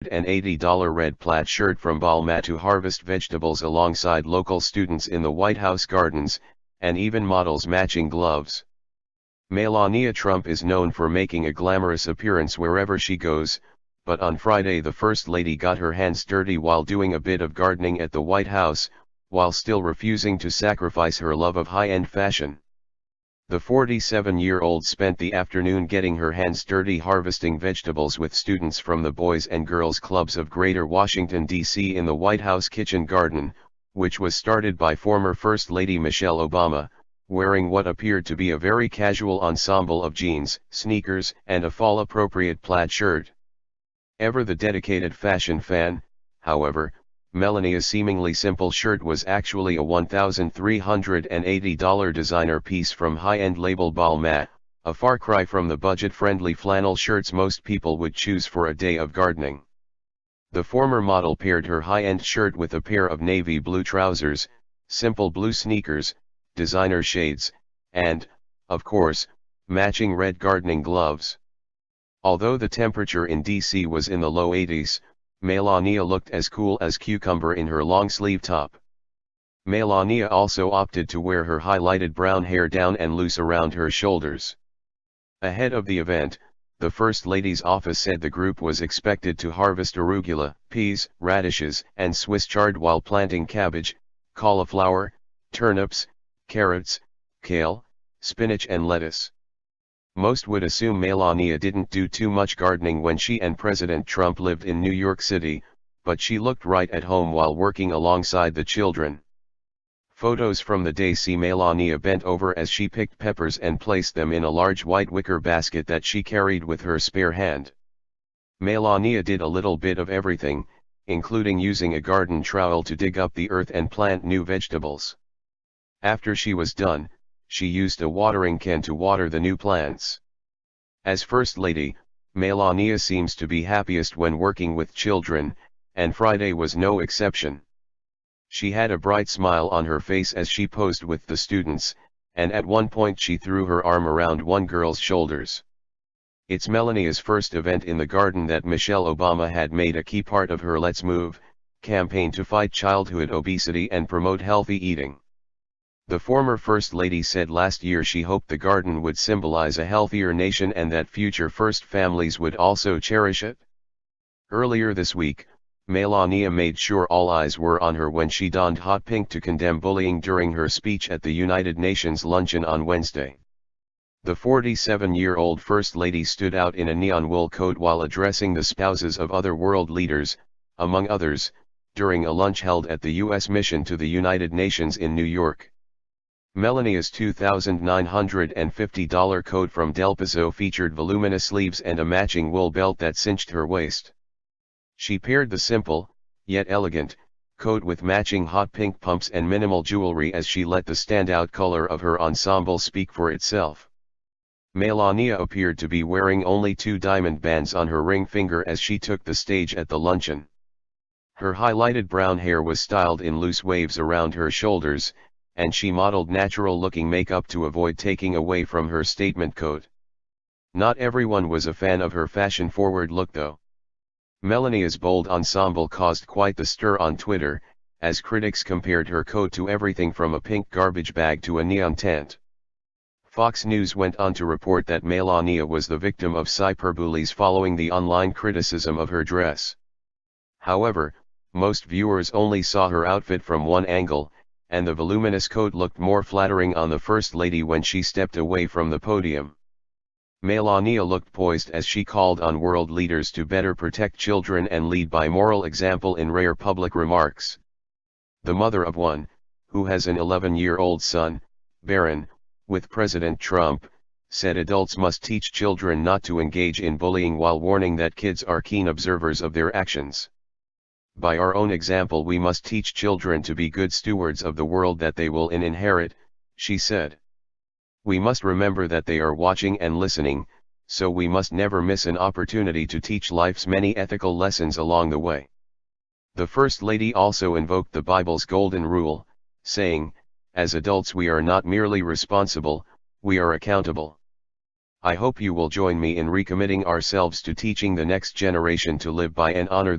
$180 red plaid shirt from Balmain to harvest vegetables alongside local students in the White House gardens, and even models matching gloves. Melania Trump is known for making a glamorous appearance wherever she goes, but on Friday the First Lady got her hands dirty while doing a bit of gardening at the White House, while still refusing to sacrifice her love of high-end fashion. The 47-year-old spent the afternoon getting her hands dirty harvesting vegetables with students from the Boys and Girls Clubs of Greater Washington, D.C. in the White House kitchen garden, which was started by former First Lady Michelle Obama, wearing what appeared to be a very casual ensemble of jeans, sneakers, and a fall-appropriate plaid shirt. Ever the dedicated fashion fan, however, Melania's seemingly simple shirt was actually a $1,380 designer piece from high-end label Balmain, a far cry from the budget-friendly flannel shirts most people would choose for a day of gardening. The former model paired her high-end shirt with a pair of navy blue trousers, simple blue sneakers, designer shades, and, of course, matching red gardening gloves. Although the temperature in DC was in the low 80s, Melania looked as cool as cucumber in her long-sleeve top. Melania also opted to wear her highlighted brown hair down and loose around her shoulders. Ahead of the event, the First Lady's office said the group was expected to harvest arugula, peas, radishes, and Swiss chard while planting cabbage, cauliflower, turnips, carrots, kale, spinach and lettuce. Most would assume Melania didn't do too much gardening when she and President Trump lived in New York City, but she looked right at home while working alongside the children. Photos from the day see Melania bent over as she picked peppers and placed them in a large white wicker basket that she carried with her spare hand. Melania did a little bit of everything, including using a garden trowel to dig up the earth and plant new vegetables. After she was done, she used a watering can to water the new plants. As First Lady, Melania seems to be happiest when working with children, and Friday was no exception. She had a bright smile on her face as she posed with the students, and at one point she threw her arm around one girl's shoulders. It's Melania's first event in the garden that Michelle Obama had made a key part of her Let's Move campaign to fight childhood obesity and promote healthy eating. The former First Lady said last year she hoped the garden would symbolize a healthier nation and that future first families would also cherish it. Earlier this week, Melania made sure all eyes were on her when she donned hot pink to condemn bullying during her speech at the United Nations luncheon on Wednesday. The 47-year-old First Lady stood out in a neon wool coat while addressing the spouses of other world leaders, among others, during a lunch held at the U.S. mission to the United Nations in New York. Melania's $2,950 coat from Del Pizzo featured voluminous sleeves and a matching wool belt that cinched her waist. She paired the simple, yet elegant, coat with matching hot pink pumps and minimal jewelry as she let the standout color of her ensemble speak for itself. Melania appeared to be wearing only 2 diamond bands on her ring finger as she took the stage at the luncheon. Her highlighted brown hair was styled in loose waves around her shoulders, and she modeled natural-looking makeup to avoid taking away from her statement coat. Not everyone was a fan of her fashion-forward look though. Melania's bold ensemble caused quite the stir on Twitter, as critics compared her coat to everything from a pink garbage bag to a neon tent. Fox News went on to report that Melania was the victim of cyberbullies following the online criticism of her dress. However, most viewers only saw her outfit from one angle, and the voluminous coat looked more flattering on the First Lady when she stepped away from the podium. Melania looked poised as she called on world leaders to better protect children and lead by moral example in rare public remarks. The mother of one, who has an 11-year-old son, Barron, with President Trump, said adults must teach children not to engage in bullying while warning that kids are keen observers of their actions. By our own example we must teach children to be good stewards of the world that they will inherit, she said. We must remember that they are watching and listening, so we must never miss an opportunity to teach life's many ethical lessons along the way. The First Lady also invoked the Bible's golden rule, saying, "As adults we are not merely responsible, we are accountable." I hope you will join me in recommitting ourselves to teaching the next generation to live by and honor the